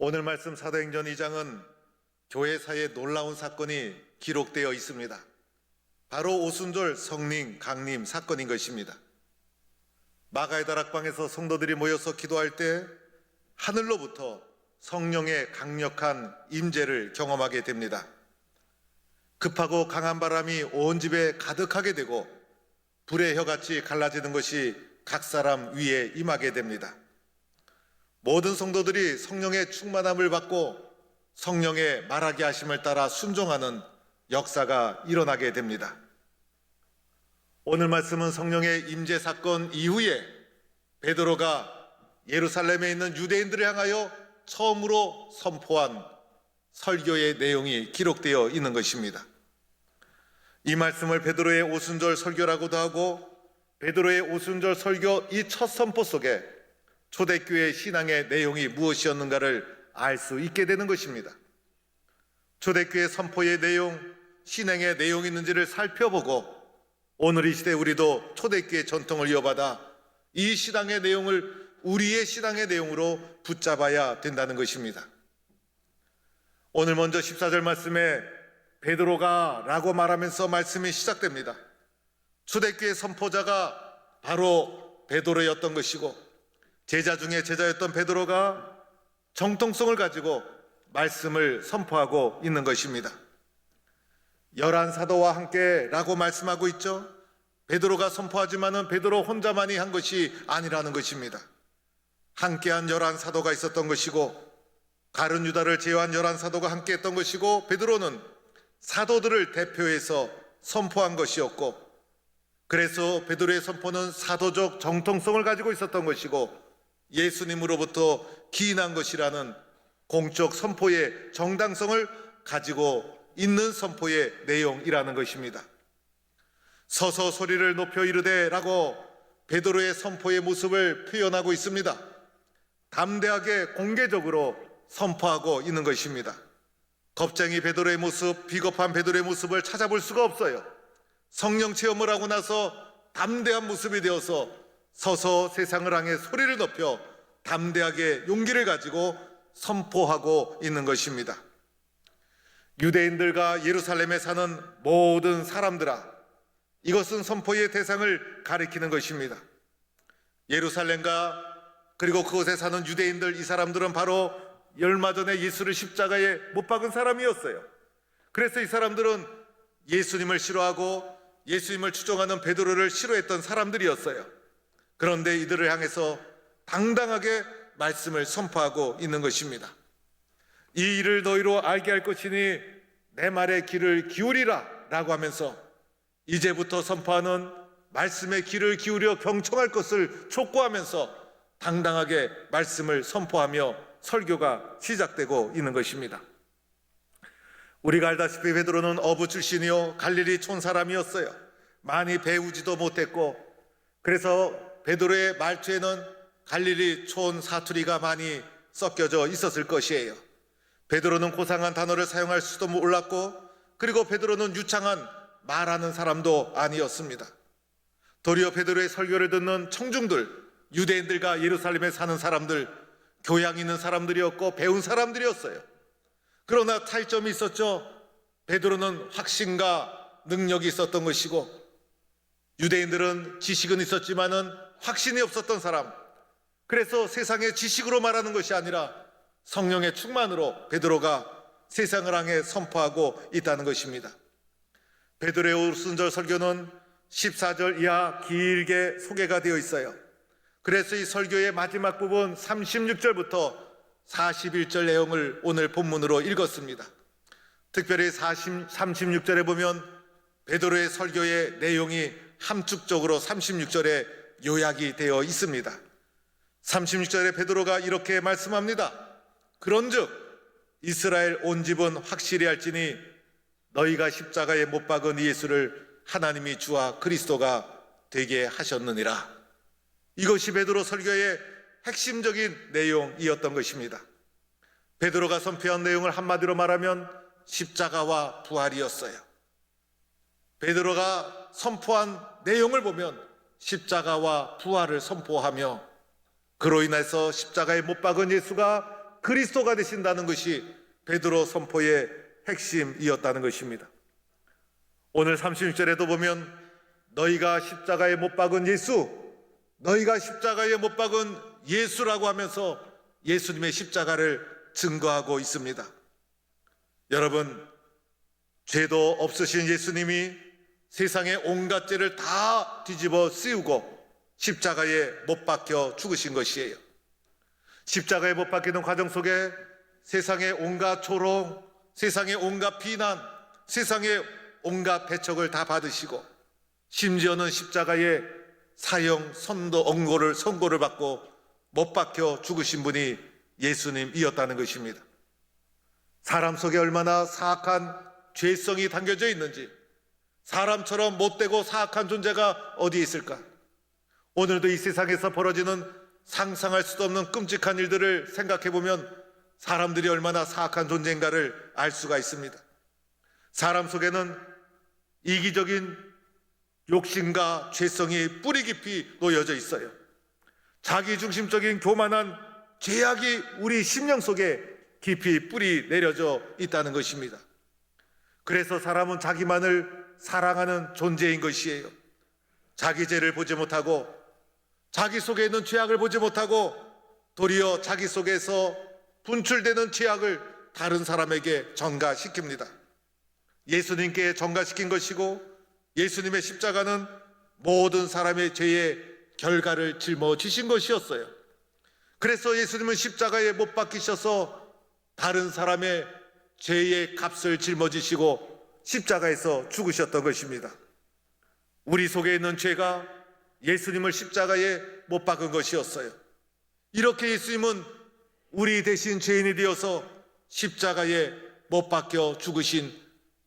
오늘 말씀 사도행전 2장은 교회사에 놀라운 사건이 기록되어 있습니다. 바로 오순절 성령 강림 사건인 것입니다. 마가의 다락방에서 성도들이 모여서 기도할 때 하늘로부터 성령의 강력한 임재를 경험하게 됩니다. 급하고 강한 바람이 온 집에 가득하게 되고 불의 혀같이 갈라지는 것이 각 사람 위에 임하게 됩니다. 모든 성도들이 성령의 충만함을 받고 성령의 말하게 하심을 따라 순종하는 역사가 일어나게 됩니다. 오늘 말씀은 성령의 임재 사건 이후에 베드로가 예루살렘에 있는 유대인들을 향하여 처음으로 선포한 설교의 내용이 기록되어 있는 것입니다. 이 말씀을 베드로의 오순절 설교라고도 하고, 베드로의 오순절 설교 이 첫 선포 속에 초대교회 신앙의 내용이 무엇이었는가를 알 수 있게 되는 것입니다. 초대교회 선포의 내용, 신앙의 내용이 있는지를 살펴보고 오늘 이 시대 우리도 초대교회 전통을 이어받아 이 신앙의 내용을 우리의 신앙의 내용으로 붙잡아야 된다는 것입니다. 오늘 먼저 14절 말씀에 베드로가 라고 말하면서 말씀이 시작됩니다. 초대교회 선포자가 바로 베드로였던 것이고, 제자 중에 제자였던 베드로가 정통성을 가지고 말씀을 선포하고 있는 것입니다. 11사도와 함께 라고 말씀하고 있죠. 베드로가 선포하지만은 베드로 혼자만이 한 것이 아니라는 것입니다. 함께한 11사도가 있었던 것이고, 가룟 유다를 제외한 11사도가 함께했던 것이고, 베드로는 사도들을 대표해서 선포한 것이었고, 그래서 베드로의 선포는 사도적 정통성을 가지고 있었던 것이고 예수님으로부터 기인한 것이라는 공적 선포의 정당성을 가지고 있는 선포의 내용이라는 것입니다. 서서 소리를 높여 이르되 라고 베드로의 선포의 모습을 표현하고 있습니다. 담대하게 공개적으로 선포하고 있는 것입니다. 겁쟁이 베드로의 모습, 비겁한 베드로의 모습을 찾아볼 수가 없어요. 성령 체험을 하고 나서 담대한 모습이 되어서 서서 세상을 향해 소리를 높여 담대하게 용기를 가지고 선포하고 있는 것입니다. 유대인들과 예루살렘에 사는 모든 사람들아, 이것은 선포의 대상을 가리키는 것입니다. 예루살렘과 그리고 그곳에 사는 유대인들, 이 사람들은 바로 얼마 전에 예수를 십자가에 못 박은 사람이었어요. 그래서 이 사람들은 예수님을 싫어하고 예수님을 추종하는 베드로를 싫어했던 사람들이었어요. 그런데 이들을 향해서 당당하게 말씀을 선포하고 있는 것입니다. 이 일을 너희로 알게 할 것이니 내 말에 귀를 기울이라 라고 하면서 이제부터 선포하는 말씀에 귀를 기울여 경청할 것을 촉구하면서 당당하게 말씀을 선포하며 설교가 시작되고 있는 것입니다. 우리가 알다시피 베드로는 어부 출신이요 갈릴리 촌 사람이었어요. 많이 배우지도 못했고, 그래서 베드로의 말투에는 갈릴리 촌 사투리가 많이 섞여져 있었을 것이에요. 베드로는 고상한 단어를 사용할 수도 몰랐고, 그리고 베드로는 유창한 말하는 사람도 아니었습니다. 도리어 베드로의 설교를 듣는 청중들, 유대인들과 예루살렘에 사는 사람들, 교양 있는 사람들이었고 배운 사람들이었어요. 그러나 차이점이 있었죠. 베드로는 확신과 능력이 있었던 것이고, 유대인들은 지식은 있었지만은 확신이 없었던 사람. 그래서 세상의 지식으로 말하는 것이 아니라 성령의 충만으로 베드로가 세상을 향해 선포하고 있다는 것입니다. 베드로의 오순절 설교는 14절 이하 길게 소개가 되어 있어요. 그래서 이 설교의 마지막 부분 36절부터 41절 내용을 오늘 본문으로 읽었습니다. 특별히 36절에 보면 베드로의 설교의 내용이 함축적으로 36절에 요약이 되어 있습니다. 36절에 베드로가 이렇게 말씀합니다. 그런즉 이스라엘 온 집은 확실히 알지니 너희가 십자가에 못 박은 예수를 하나님이 주와 그리스도가 되게 하셨느니라. 이것이 베드로 설교의 핵심적인 내용이었던 것입니다. 베드로가 선포한 내용을 한마디로 말하면 십자가와 부활이었어요. 베드로가 선포한 내용을 보면 십자가와 부활을 선포하며 그로 인해서 십자가에 못 박은 예수가 그리스도가 되신다는 것이 베드로 선포의 핵심이었다는 것입니다. 오늘 36절에도 보면 너희가 십자가에 못 박은 예수, 너희가 십자가에 못 박은 예수라고 하면서 예수님의 십자가를 증거하고 있습니다. 여러분, 죄도 없으신 예수님이 세상의 온갖 죄를 다 뒤집어 씌우고 십자가에 못 박혀 죽으신 것이에요. 십자가에 못 박히는 과정 속에 세상의 온갖 조롱, 세상의 온갖 비난, 세상의 온갖 배척을 다 받으시고 심지어는 십자가에 사형 선고를 받고 못 박혀 죽으신 분이 예수님이었다는 것입니다. 사람 속에 얼마나 사악한 죄성이 담겨져 있는지, 사람처럼 못되고 사악한 존재가 어디에 있을까? 오늘도 이 세상에서 벌어지는 상상할 수도 없는 끔찍한 일들을 생각해 보면 사람들이 얼마나 사악한 존재인가를 알 수가 있습니다. 사람 속에는 이기적인 욕심과 죄성이 뿌리 깊이 놓여져 있어요. 자기중심적인 교만한 죄악이 우리 심령 속에 깊이 뿌리 내려져 있다는 것입니다. 그래서 사람은 자기만을 사랑하는 존재인 것이에요. 자기 죄를 보지 못하고 자기 속에 있는 죄악을 보지 못하고 도리어 자기 속에서 분출되는 죄악을 다른 사람에게 전가시킵니다. 예수님께 전가시킨 것이고 예수님의 십자가는 모든 사람의 죄의 결과를 짊어지신 것이었어요. 그래서 예수님은 십자가에 못 박히셔서 다른 사람의 죄의 값을 짊어지시고 십자가에서 죽으셨던 것입니다. 우리 속에 있는 죄가 예수님을 십자가에 못 박은 것이었어요. 이렇게 예수님은 우리 대신 죄인이 되어서 십자가에 못 박혀 죽으신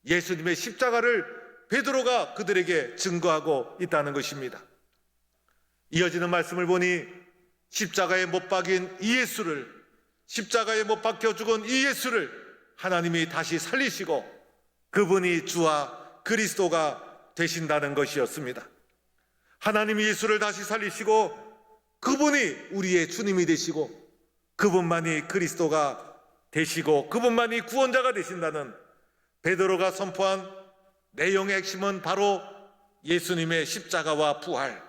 예수님의 십자가를 베드로가 그들에게 증거하고 있다는 것입니다. 이어지는 말씀을 보니 십자가에 못 박인 이 예수를, 십자가에 못 박혀 죽은 이 예수를 하나님이 다시 살리시고 그분이 주와 그리스도가 되신다는 것이었습니다. 하나님이 예수를 다시 살리시고 그분이 우리의 주님이 되시고 그분만이 그리스도가 되시고 그분만이 구원자가 되신다는 베드로가 선포한 내용의 핵심은 바로 예수님의 십자가와 부활,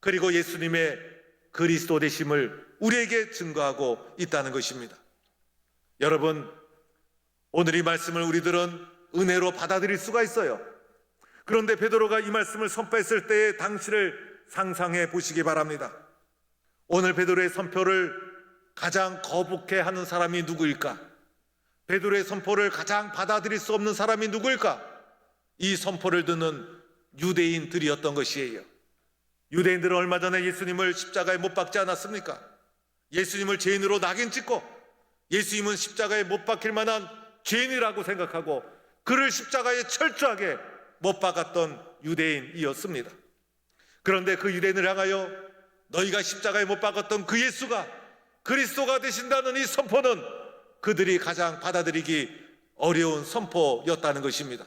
그리고 예수님의 그리스도 되심을 우리에게 증거하고 있다는 것입니다. 여러분, 오늘 이 말씀을 우리들은 은혜로 받아들일 수가 있어요. 그런데 베드로가 이 말씀을 선포했을 때의 당시를 상상해 보시기 바랍니다. 오늘 베드로의 선포를 가장 거북해 하는 사람이 누구일까? 베드로의 선포를 가장 받아들일 수 없는 사람이 누구일까? 이 선포를 듣는 유대인들이었던 것이에요. 유대인들은 얼마 전에 예수님을 십자가에 못 박지 않았습니까? 예수님을 죄인으로 낙인 찍고 예수님은 십자가에 못 박힐 만한 죄인이라고 생각하고 그를 십자가에 철저하게 못 박았던 유대인이었습니다. 그런데 그 유대인을 향하여 너희가 십자가에 못 박았던 그 예수가 그리스도가 되신다는 이 선포는 그들이 가장 받아들이기 어려운 선포였다는 것입니다.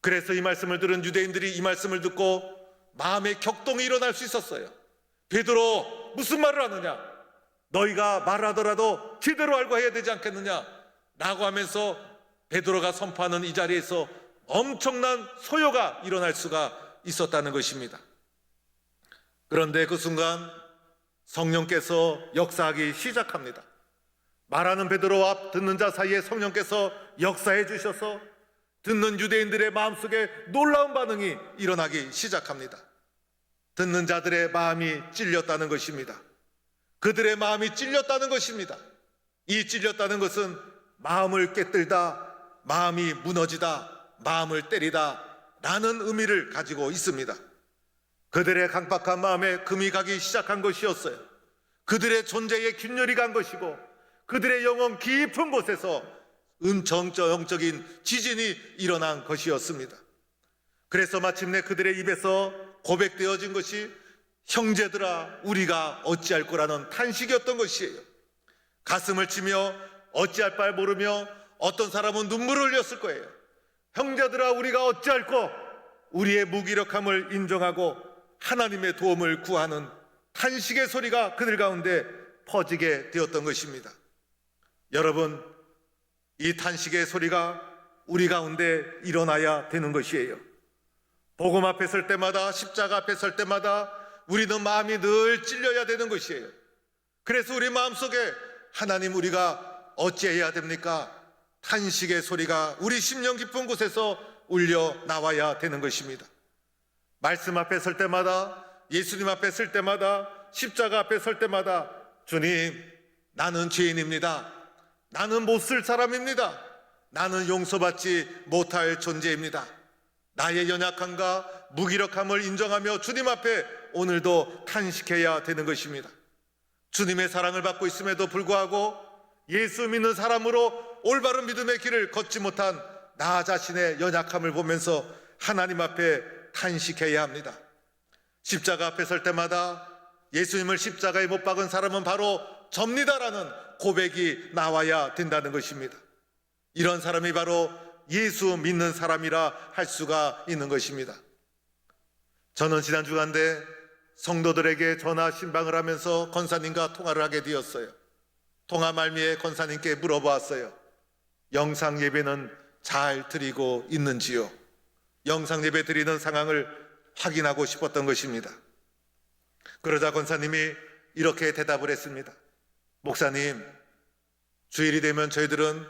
그래서 이 말씀을 들은 유대인들이 이 말씀을 듣고 마음의 격동이 일어날 수 있었어요. 베드로, 무슨 말을 하느냐? 너희가 말하더라도 제대로 알고 해야 되지 않겠느냐? 라고 하면서 베드로가 선포하는 이 자리에서 엄청난 소요가 일어날 수가 있었다는 것입니다. 그런데 그 순간 성령께서 역사하기 시작합니다. 말하는 베드로와 듣는 자 사이에 성령께서 역사해 주셔서 듣는 유대인들의 마음속에 놀라운 반응이 일어나기 시작합니다. 듣는 자들의 마음이 찔렸다는 것입니다. 그들의 마음이 찔렸다는 것입니다. 이 찔렸다는 것은 마음을 깨뜨리다, 마음이 무너지다, 마음을 때리다 라는 의미를 가지고 있습니다. 그들의 강박한 마음에 금이 가기 시작한 것이었어요. 그들의 존재에 균열이 간 것이고 그들의 영혼 깊은 곳에서 영적인 지진이 일어난 것이었습니다. 그래서 마침내 그들의 입에서 고백되어진 것이 형제들아 우리가 어찌할 거라는 탄식이었던 것이에요. 가슴을 치며 어찌할 바를 모르며 어떤 사람은 눈물을 흘렸을 거예요. 형제들아 우리가 어찌할 거, 우리의 무기력함을 인정하고 하나님의 도움을 구하는 탄식의 소리가 그들 가운데 퍼지게 되었던 것입니다. 여러분, 이 탄식의 소리가 우리 가운데 일어나야 되는 것이에요. 복음 앞에 설 때마다, 십자가 앞에 설 때마다 우리는 마음이 늘 찔려야 되는 것이에요. 그래서 우리 마음속에 하나님, 우리가 어찌해야 됩니까? 탄식의 소리가 우리 심령 깊은 곳에서 울려 나와야 되는 것입니다. 말씀 앞에 설 때마다, 예수님 앞에 설 때마다, 십자가 앞에 설 때마다 주님, 나는 죄인입니다. 나는 못 쓸 사람입니다. 나는 용서받지 못할 존재입니다. 나의 연약함과 무기력함을 인정하며 주님 앞에 오늘도 탄식해야 되는 것입니다. 주님의 사랑을 받고 있음에도 불구하고 예수 믿는 사람으로 올바른 믿음의 길을 걷지 못한 나 자신의 연약함을 보면서 하나님 앞에 탄식해야 합니다. 십자가 앞에 설 때마다 예수님을 십자가에 못 박은 사람은 바로 접니다라는 고백이 나와야 된다는 것입니다. 이런 사람이 바로 예수 믿는 사람이라 할 수가 있는 것입니다. 저는 지난 주간에 성도들에게 전화 신방을 하면서 권사님과 통화를 하게 되었어요. 통화 말미에 권사님께 물어보았어요. 영상 예배는 잘 드리고 있는지요? 영상 예배 드리는 상황을 확인하고 싶었던 것입니다. 그러자 권사님이 이렇게 대답을 했습니다. 목사님, 주일이 되면 저희들은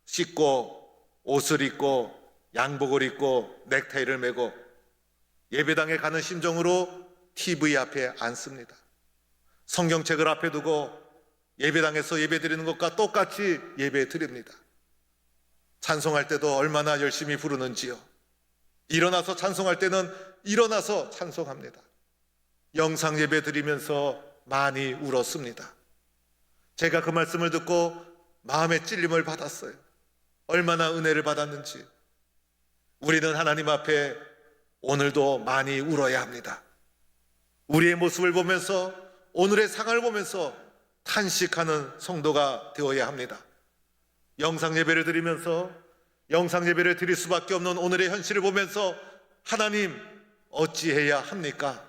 씻고 옷을 입고 양복을 입고 넥타이를 메고 예배당에 가는 심정으로 TV 앞에 앉습니다. 성경책을 앞에 두고 예배당에서 예배 드리는 것과 똑같이 예배 드립니다. 찬송할 때도 얼마나 열심히 부르는지요. 일어나서 찬송할 때는 일어나서 찬송합니다. 영상 예배 드리면서 많이 울었습니다. 제가 그 말씀을 듣고 마음의 찔림을 받았어요. 얼마나 은혜를 받았는지. 우리는 하나님 앞에 오늘도 많이 울어야 합니다. 우리의 모습을 보면서, 오늘의 상황을 보면서 탄식하는 성도가 되어야 합니다. 영상 예배를 드리면서, 영상 예배를 드릴 수밖에 없는 오늘의 현실을 보면서 하나님, 어찌해야 합니까?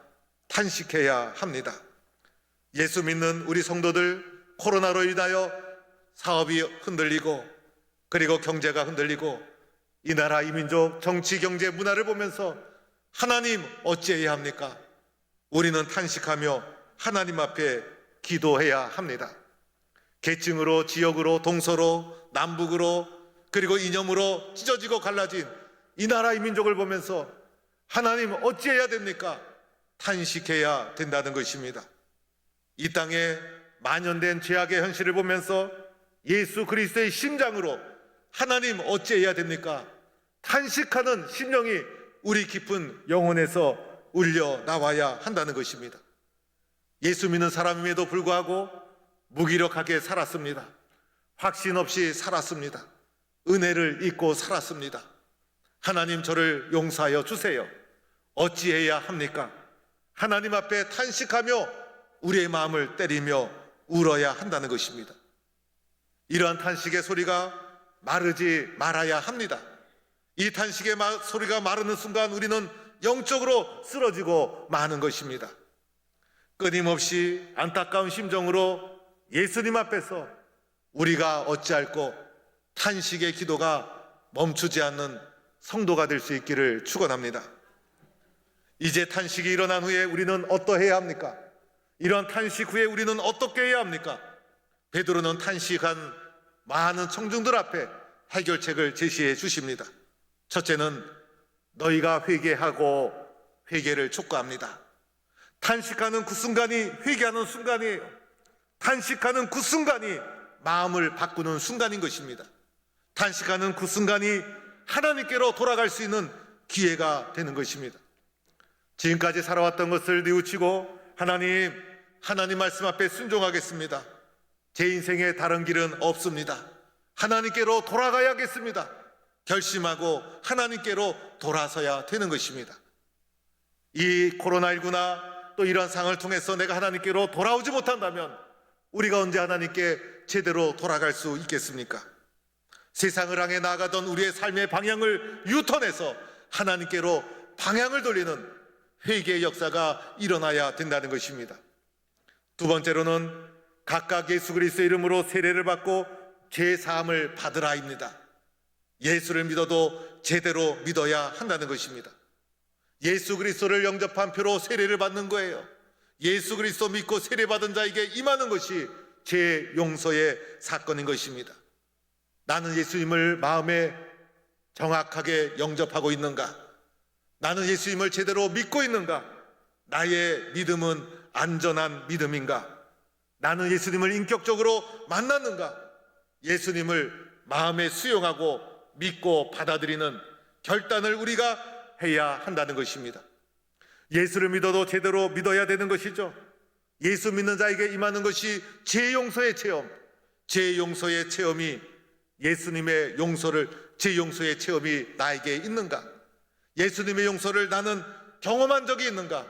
탄식해야 합니다. 예수 믿는 우리 성도들, 코로나로 인하여 사업이 흔들리고, 그리고 경제가 흔들리고, 이 나라, 이 민족, 정치, 경제, 문화를 보면서 하나님, 어찌해야 합니까? 우리는 탄식하며 하나님 앞에 기도해야 합니다. 계층으로, 지역으로, 동서로, 남북으로, 그리고 이념으로 찢어지고 갈라진 이 나라, 이 민족을 보면서 하나님, 어찌해야 됩니까? 탄식해야 된다는 것입니다. 이 땅에 만연된 죄악의 현실을 보면서 예수 그리스도의 심장으로 하나님, 어찌해야 됩니까? 탄식하는 심령이 우리 깊은 영혼에서 울려 나와야 한다는 것입니다. 예수 믿는 사람임에도 불구하고 무기력하게 살았습니다. 확신 없이 살았습니다. 은혜를 잊고 살았습니다. 하나님, 저를 용서하여 주세요. 어찌해야 합니까? 하나님 앞에 탄식하며 우리의 마음을 때리며 울어야 한다는 것입니다. 이러한 탄식의 소리가 마르지 말아야 합니다. 이 탄식의 소리가 마르는 순간 우리는 영적으로 쓰러지고 마는 것입니다. 끊임없이 안타까운 심정으로 예수님 앞에서 우리가 어찌할꼬 탄식의 기도가 멈추지 않는 성도가 될 수 있기를 축원합니다. 이제 탄식이 일어난 후에 우리는 어떠해야 합니까? 이러한 탄식 후에 우리는 어떻게 해야 합니까? 베드로는 탄식한 많은 청중들 앞에 해결책을 제시해 주십니다. 첫째는 너희가 회개하고 회개를 촉구합니다. 탄식하는 그 순간이 회개하는 순간이에요. 탄식하는 그 순간이 마음을 바꾸는 순간인 것입니다. 탄식하는 그 순간이 하나님께로 돌아갈 수 있는 기회가 되는 것입니다. 지금까지 살아왔던 것을 뉘우치고 하나님 말씀 앞에 순종하겠습니다. 제 인생에 다른 길은 없습니다. 하나님께로 돌아가야겠습니다. 결심하고 하나님께로 돌아서야 되는 것입니다. 이 코로나19나 또 이러한 상황을 통해서 내가 하나님께로 돌아오지 못한다면 우리가 언제 하나님께 제대로 돌아갈 수 있겠습니까? 세상을 향해 나아가던 우리의 삶의 방향을 유턴해서 하나님께로 방향을 돌리는 회개의 역사가 일어나야 된다는 것입니다. 두 번째로는 각각 예수 그리스도의 이름으로 세례를 받고 죄 사함을 받으라입니다. 예수를 믿어도 제대로 믿어야 한다는 것입니다. 예수 그리스도를 영접한 표로 세례를 받는 거예요. 예수 그리스도 믿고 세례받은 자에게 임하는 것이 죄 용서의 사건인 것입니다. 나는 예수님을 마음에 정확하게 영접하고 있는가? 나는 예수님을 제대로 믿고 있는가? 나의 믿음은 안전한 믿음인가? 나는 예수님을 인격적으로 만났는가? 예수님을 마음에 수용하고 믿고 받아들이는 결단을 우리가 해야 한다는 것입니다. 예수를 믿어도 제대로 믿어야 되는 것이죠. 예수 믿는 자에게 임하는 것이 죄 용서의 체험, 죄 용서의 체험이 예수님의 용서를, 죄 용서의 체험이 나에게 있는가? 예수님의 용서를 나는 경험한 적이 있는가?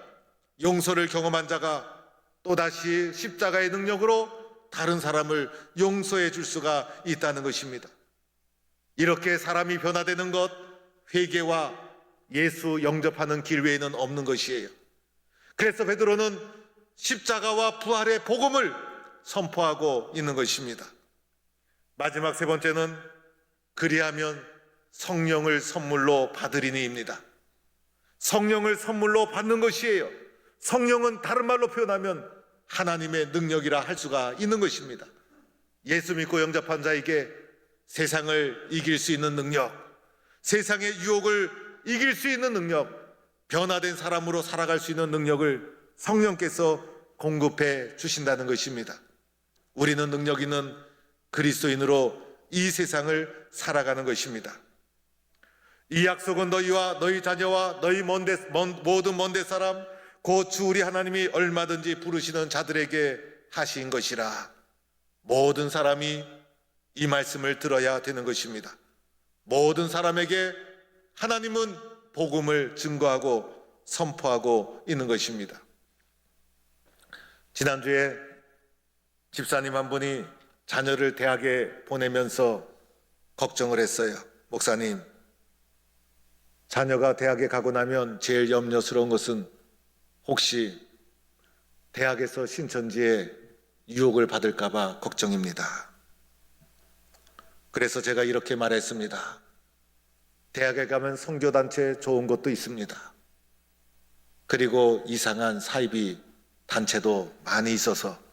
용서를 경험한 자가 또다시 십자가의 능력으로 다른 사람을 용서해 줄 수가 있다는 것입니다. 이렇게 사람이 변화되는 것, 회개와 예수 영접하는 길 외에는 없는 것이에요. 그래서 베드로는 십자가와 부활의 복음을 선포하고 있는 것입니다. 마지막 세 번째는 그리하면 성령을 선물로 받으리니입니다. 성령을 선물로 받는 것이에요. 성령은 다른 말로 표현하면 하나님의 능력이라 할 수가 있는 것입니다. 예수 믿고 영접한 자에게 세상을 이길 수 있는 능력, 세상의 유혹을 이길 수 있는 능력, 변화된 사람으로 살아갈 수 있는 능력을 성령께서 공급해 주신다는 것입니다. 우리는 능력 있는 그리스도인으로 이 세상을 살아가는 것입니다. 이 약속은 너희와 너희 자녀와 너희 모든 먼데 사람 곧 주 우리 하나님이 얼마든지 부르시는 자들에게 하신 것이라. 모든 사람이 이 말씀을 들어야 되는 것입니다. 모든 사람에게 하나님은 복음을 증거하고 선포하고 있는 것입니다. 지난주에 집사님 한 분이 자녀를 대학에 보내면서 걱정을 했어요. 목사님, 자녀가 대학에 가고 나면 제일 염려스러운 것은 혹시 대학에서 신천지에 유혹을 받을까 봐 걱정입니다. 그래서 제가 이렇게 말했습니다. 대학에 가면 선교단체 좋은 것도 있습니다. 그리고 이상한 사이비 단체도 많이 있어서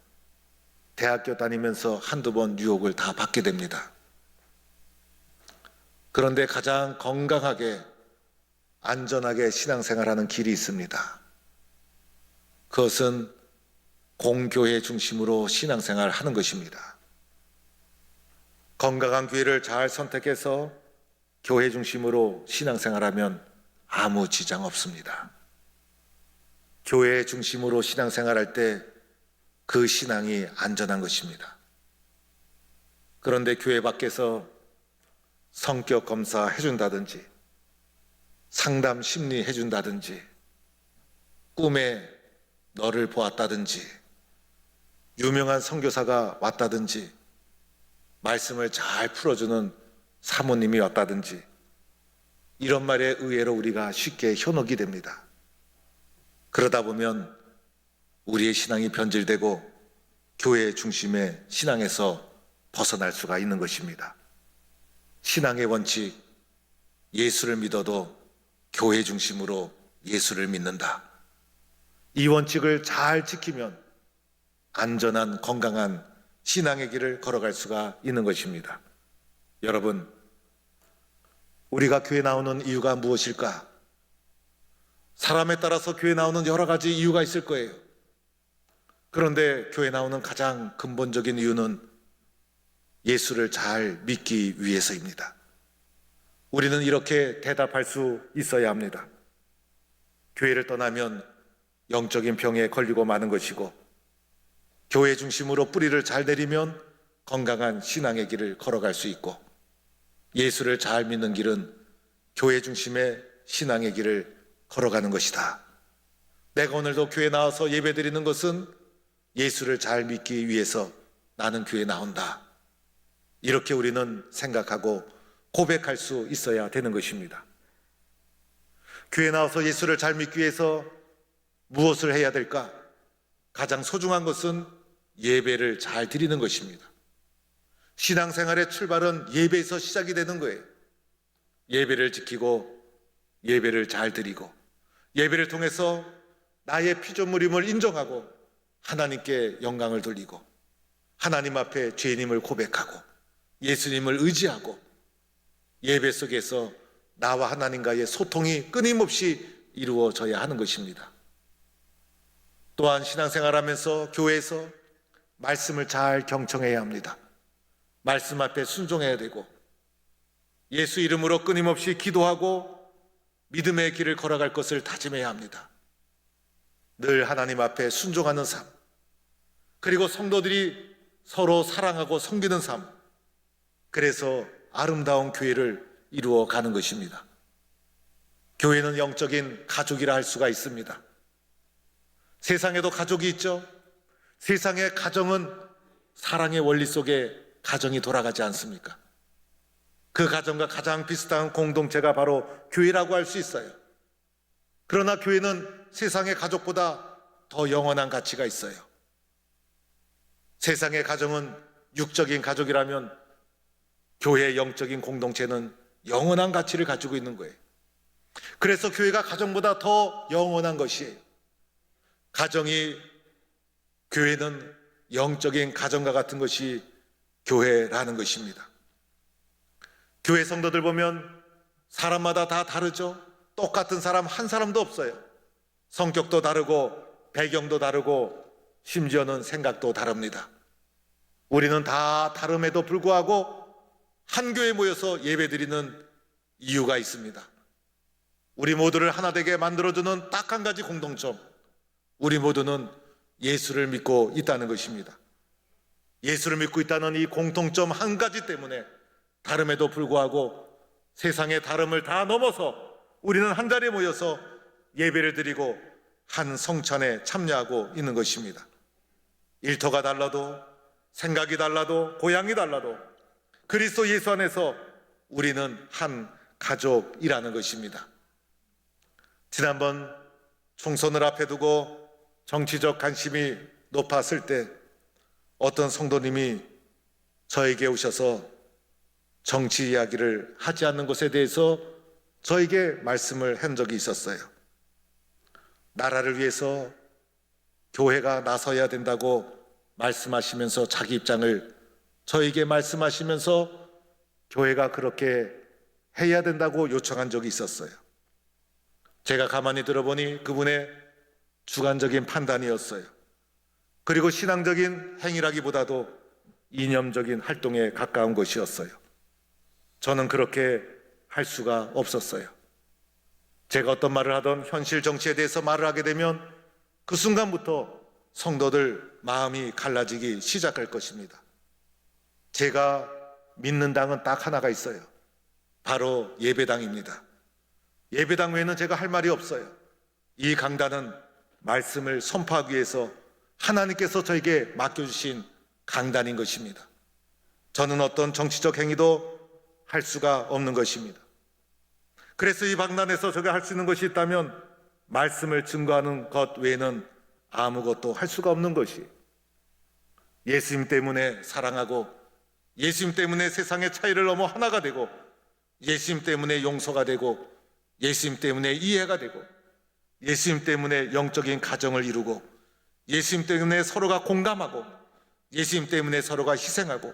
대학교 다니면서 한두 번 유혹을 다 받게 됩니다. 그런데 가장 건강하게 안전하게 신앙생활하는 길이 있습니다. 그것은 공교회 중심으로 신앙생활을 하는 것입니다. 건강한 교회를 잘 선택해서 교회 중심으로 신앙생활하면 아무 지장 없습니다. 교회 중심으로 신앙생활할 때 그 신앙이 안전한 것입니다. 그런데 교회 밖에서 성격 검사 해준다든지 상담 심리 해준다든지 꿈에 너를 보았다든지 유명한 선교사가 왔다든지 말씀을 잘 풀어주는 사모님이 왔다든지 이런 말에 의외로 우리가 쉽게 현혹이 됩니다. 그러다 보면 우리의 신앙이 변질되고 교회 중심의 신앙에서 벗어날 수가 있는 것입니다. 신앙의 원칙, 예수를 믿어도 교회 중심으로 예수를 믿는다. 이 원칙을 잘 지키면 안전한 건강한 신앙의 길을 걸어갈 수가 있는 것입니다. 여러분, 우리가 교회 나오는 이유가 무엇일까? 사람에 따라서 교회 나오는 여러 가지 이유가 있을 거예요. 그런데 교회 나오는 가장 근본적인 이유는 예수를 잘 믿기 위해서입니다. 우리는 이렇게 대답할 수 있어야 합니다. 교회를 떠나면 영적인 병에 걸리고 마는 것이고 교회 중심으로 뿌리를 잘 내리면 건강한 신앙의 길을 걸어갈 수 있고 예수를 잘 믿는 길은 교회 중심의 신앙의 길을 걸어가는 것이다. 내가 오늘도 교회 나와서 예배드리는 것은 예수를 잘 믿기 위해서 나는 교회 나온다. 이렇게 우리는 생각하고 고백할 수 있어야 되는 것입니다. 교회 나와서 예수를 잘 믿기 위해서 무엇을 해야 될까? 가장 소중한 것은 예배를 잘 드리는 것입니다. 신앙생활의 출발은 예배에서 시작이 되는 거예요. 예배를 지키고 예배를 잘 드리고 예배를 통해서 나의 피조물임을 인정하고 하나님께 영광을 돌리고 하나님 앞에 죄인임을 고백하고 예수님을 의지하고 예배 속에서 나와 하나님과의 소통이 끊임없이 이루어져야 하는 것입니다. 또한 신앙생활하면서 교회에서 말씀을 잘 경청해야 합니다. 말씀 앞에 순종해야 되고 예수 이름으로 끊임없이 기도하고 믿음의 길을 걸어갈 것을 다짐해야 합니다. 늘 하나님 앞에 순종하는 삶, 그리고 성도들이 서로 사랑하고 섬기는 삶, 그래서 아름다운 교회를 이루어가는 것입니다. 교회는 영적인 가족이라 할 수가 있습니다. 세상에도 가족이 있죠. 세상의 가정은 사랑의 원리 속에 가정이 돌아가지 않습니까? 그 가정과 가장 비슷한 공동체가 바로 교회라고 할 수 있어요. 그러나 교회는 세상의 가족보다 더 영원한 가치가 있어요. 세상의 가정은 육적인 가족이라면 교회의 영적인 공동체는 영원한 가치를 가지고 있는 거예요. 그래서 교회가 가정보다 더 영원한 것이에요. 교회는 영적인 가정과 같은 것이 교회라는 것입니다. 교회 성도들 보면 사람마다 다 다르죠. 똑같은 사람 한 사람도 없어요. 성격도 다르고 배경도 다르고 심지어는 생각도 다릅니다. 우리는 다 다름에도 불구하고 한 교회에 모여서 예배드리는 이유가 있습니다. 우리 모두를 하나 되게 만들어주는 딱 한 가지 공통점, 우리 모두는 예수를 믿고 있다는 것입니다. 예수를 믿고 있다는 이 공통점 한 가지 때문에 다름에도 불구하고 세상의 다름을 다 넘어서 우리는 한 자리에 모여서 예배를 드리고 한 성찬에 참여하고 있는 것입니다. 일터가 달라도 생각이 달라도 고향이 달라도 그리스도 예수 안에서 우리는 한 가족이라는 것입니다. 지난번 총선을 앞에 두고 정치적 관심이 높았을 때 어떤 성도님이 저에게 오셔서 정치 이야기를 하지 않는 것에 대해서 저에게 말씀을 한 적이 있었어요. 나라를 위해서 교회가 나서야 된다고 말씀하시면서 자기 입장을 저에게 말씀하시면서 교회가 그렇게 해야 된다고 요청한 적이 있었어요. 제가 가만히 들어보니 그분의 주관적인 판단이었어요. 그리고 신앙적인 행위라기보다도 이념적인 활동에 가까운 것이었어요. 저는 그렇게 할 수가 없었어요. 제가 어떤 말을 하던 현실 정치에 대해서 말을 하게 되면 그 순간부터 성도들 마음이 갈라지기 시작할 것입니다. 제가 믿는 당은 딱 하나가 있어요. 바로 예배당입니다. 예배당 외에는 제가 할 말이 없어요. 이 강단은 말씀을 선포하기 위해서 하나님께서 저에게 맡겨주신 강단인 것입니다. 저는 어떤 정치적 행위도 할 수가 없는 것입니다. 그래서 이 강단에서 제가 할 수 있는 것이 있다면 말씀을 증거하는 것 외에는 아무것도 할 수가 없는 것이, 예수님 때문에 사랑하고 예수님 때문에 세상의 차이를 넘어 하나가 되고 예수님 때문에 용서가 되고 예수님 때문에 이해가 되고 예수님 때문에 영적인 가정을 이루고 예수님 때문에 서로가 공감하고 예수님 때문에 서로가 희생하고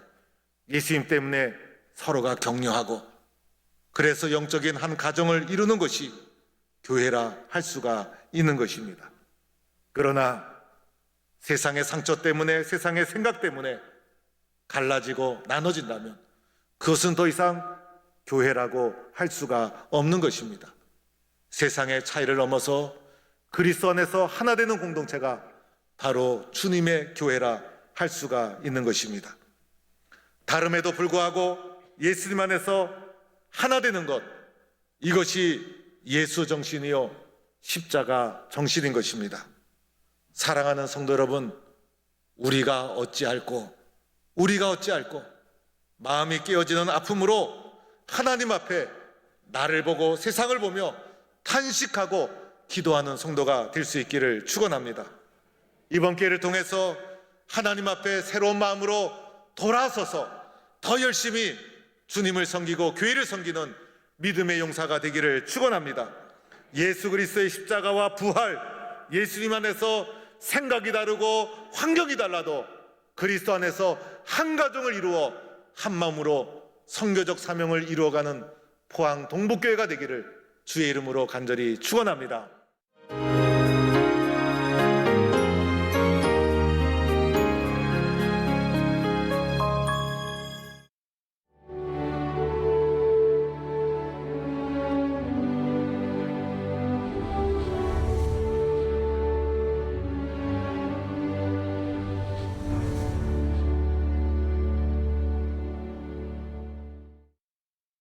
예수님 때문에 서로가 격려하고 그래서 영적인 한 가정을 이루는 것이 교회라 할 수가 있는 것입니다. 그러나 세상의 상처 때문에 세상의 생각 때문에 갈라지고 나눠진다면 그것은 더 이상 교회라고 할 수가 없는 것입니다. 세상의 차이를 넘어서 그리스도 안에서 하나 되는 공동체가 바로 주님의 교회라 할 수가 있는 것입니다. 다름에도 불구하고 예수님 안에서 하나 되는 것, 이것이 예수 정신이요 십자가 정신인 것입니다. 사랑하는 성도 여러분, 우리가 어찌할꼬 마음이 깨어지는 아픔으로 하나님 앞에 나를 보고 세상을 보며 탄식하고 기도하는 성도가 될 수 있기를 축원합니다. 이번 기회를 통해서 하나님 앞에 새로운 마음으로 돌아서서 더 열심히 주님을 섬기고 교회를 섬기는 믿음의 용사가 되기를 축원합니다. 예수 그리스도의 십자가와 부활, 예수님 안에서 생각이 다르고 환경이 달라도 그리스도 안에서 한 가정을 이루어 한 마음으로 선교적 사명을 이루어가는 포항 동북교회가 되기를 주의 이름으로 간절히 축원합니다.